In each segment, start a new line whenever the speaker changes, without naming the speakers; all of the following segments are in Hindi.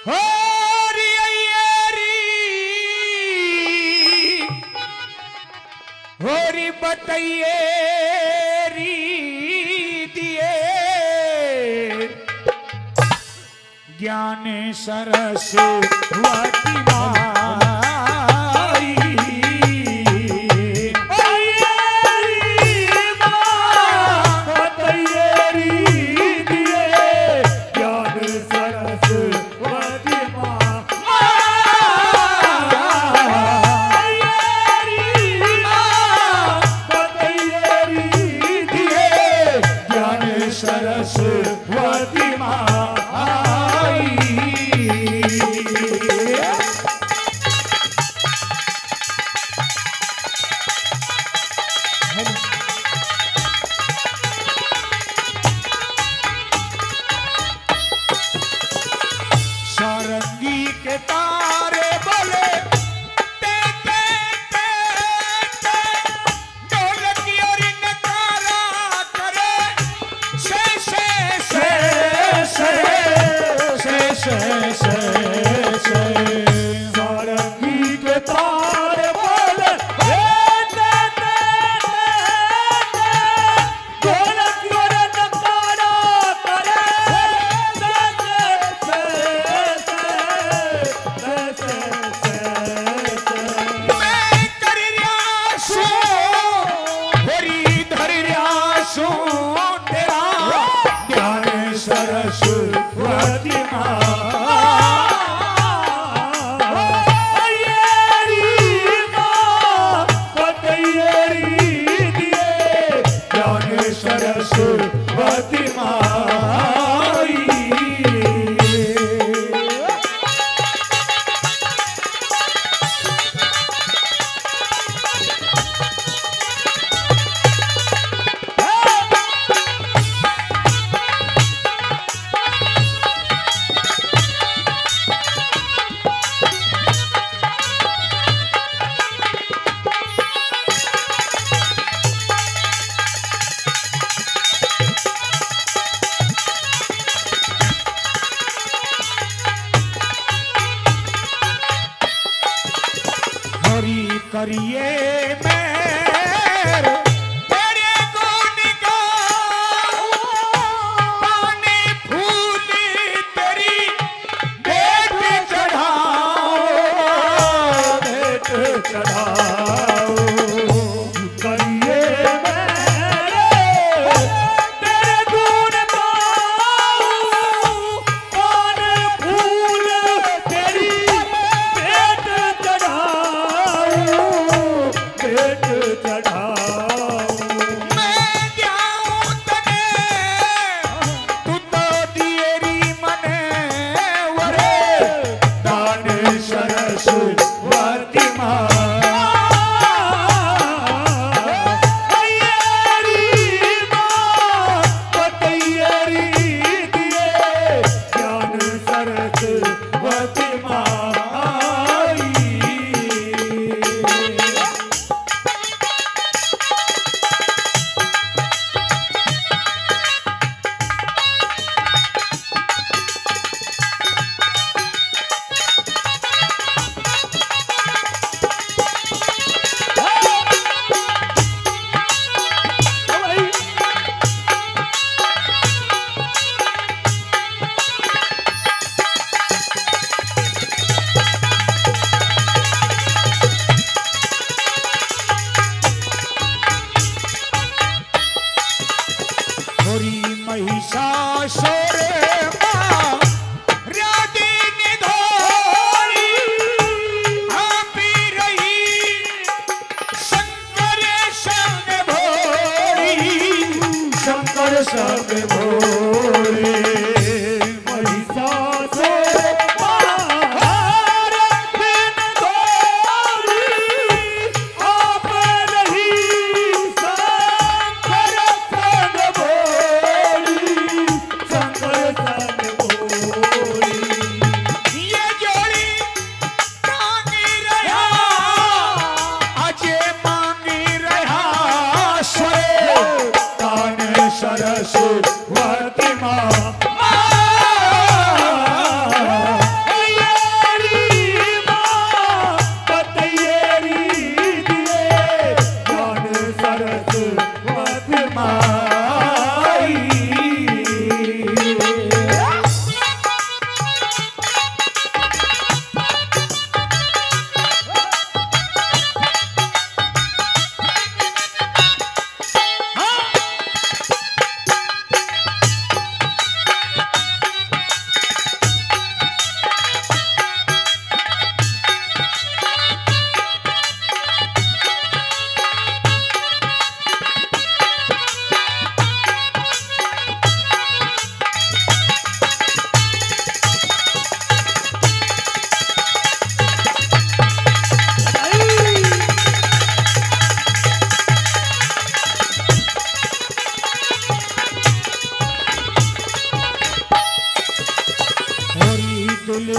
होरी होरी बटैयेरी दिए ज्ञान सरस्वती माई सरस्वती माई सारंगी के तारे बोले ते ते ते ते ढोलकी और नगारा करे से से से से से से से से सारंगी के तारे बोले ते ते ते ते ढोलकी और नगारा करे सरस्वती सरस्वती माई करिए मेरे तेरे गुण गाऊं पानी फूल तेरी भेंट चढ़ाऊं भेंट चढ़ाऊं करिए मेरे तेरे गुण गाऊं पानी फूल तेरी भेंट चढ़ाऊं भेंट चढ़ाऊं मैं जाऊं तने तू तो दिएरी मने वरे दान सरस्वती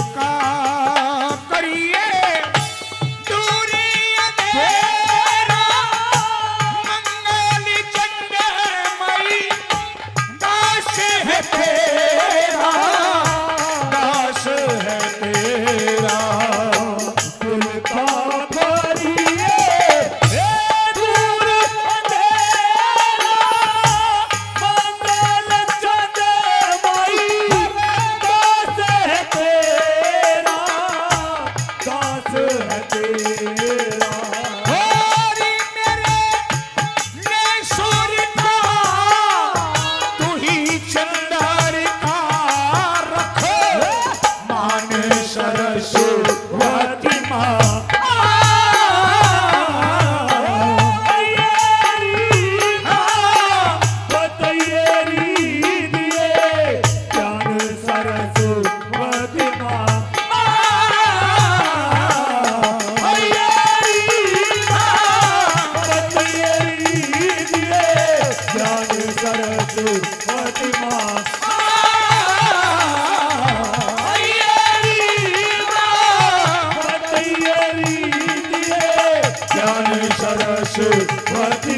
का करिए दूरी अंधेरा, मंगल चंद्रमयी दास है तेरा, दास है तेरा।
दिल का करिए दूर अंधेरा, मंगल चंद्रमयी दास है तेरा, दास है तेरा।
होरी मेरे ने सुर का तू ही चंदर का रख, मान सरस्वती माँ।
सरस्वती